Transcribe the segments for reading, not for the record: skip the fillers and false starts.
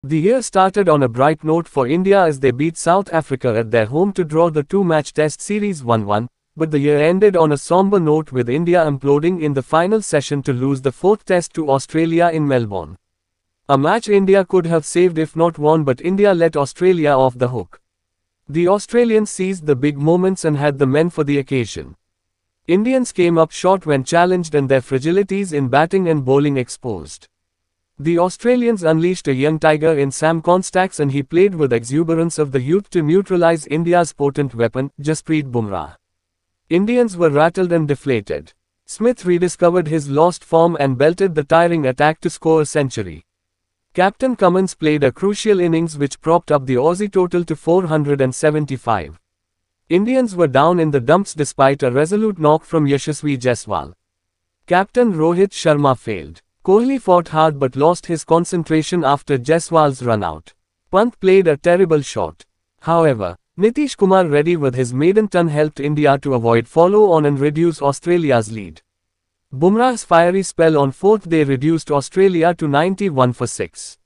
The year started on a bright note for India as they beat South Africa at their home to draw the two-match Test series 1-1, but the year ended on a somber note with India imploding in the final session to lose the fourth Test to Australia in Melbourne. A match India could have saved if not won, but India let Australia off the hook. The Australians seized the big moments and had the men for the occasion. Indians came up short when challenged and their fragilities in batting and bowling exposed. The Australians unleashed a young tiger in Sam Constax, and he played with exuberance of the youth to neutralize India's potent weapon, Jasprit Bumrah. Indians were rattled and deflated. Smith rediscovered his lost form and belted the tiring attack to score a century. Captain Cummins played a crucial innings which propped up the Aussie total to 475. Indians were down in the dumps despite a resolute knock from Yashasvi Jaiswal. Captain Rohit Sharma failed. Kohli fought hard but lost his concentration after Jaiswal's run-out. Pant played a terrible shot. However, Nitish Kumar Reddy with his maiden ton helped India to avoid follow-on and reduce Australia's lead. Bumrah's fiery spell on fourth day reduced Australia to 91 for 6.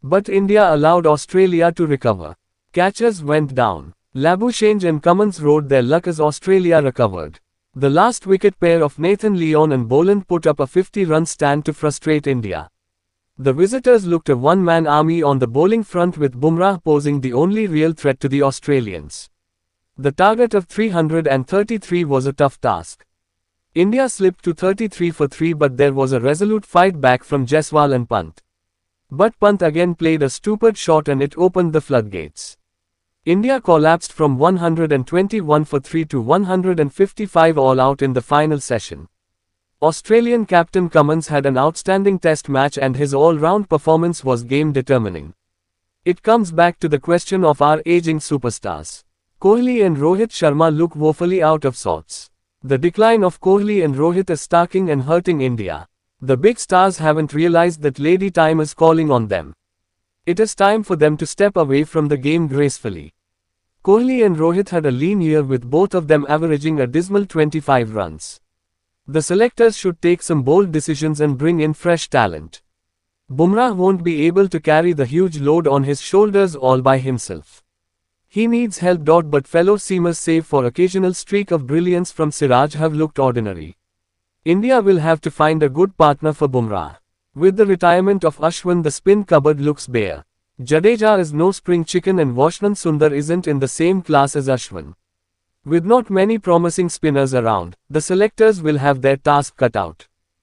But India allowed Australia to recover. Catchers went down. Labuschagne and Cummins rode their luck as Australia recovered. The last wicket pair of Nathan Lyon and Boland put up a 50-run stand to frustrate India. The visitors looked a one-man army on the bowling front, with Bumrah posing the only real threat to the Australians. The target of 333 was a tough task. India slipped to 33 for 3, but there was a resolute fight back from Jaiswal and Pant. But Pant again played a stupid shot and it opened the floodgates. India collapsed from 121 for 3 to 155 all out in the final session. Australian captain Cummins had an outstanding test match and his all-round performance was game-determining. It comes back to the question of our aging superstars. Kohli and Rohit Sharma look woefully out of sorts. The decline of Kohli and Rohit is starking and hurting India. The big stars haven't realized that Lady Time is calling on them. It is time for them to step away from the game gracefully. Kohli and Rohit had a lean year, with both of them averaging a dismal 25 runs. The selectors should take some bold decisions and bring in fresh talent. Bumrah won't be able to carry the huge load on his shoulders all by himself. He needs help. But fellow seamers, save for occasional streak of brilliance from Siraj, have looked ordinary. India will have to find a good partner for Bumrah. With the retirement of Ashwin, the spin cupboard looks bare. Jadeja is no spring chicken and Washington Sundar isn't in the same class as Ashwin. With not many promising spinners around, the selectors will have their task cut out.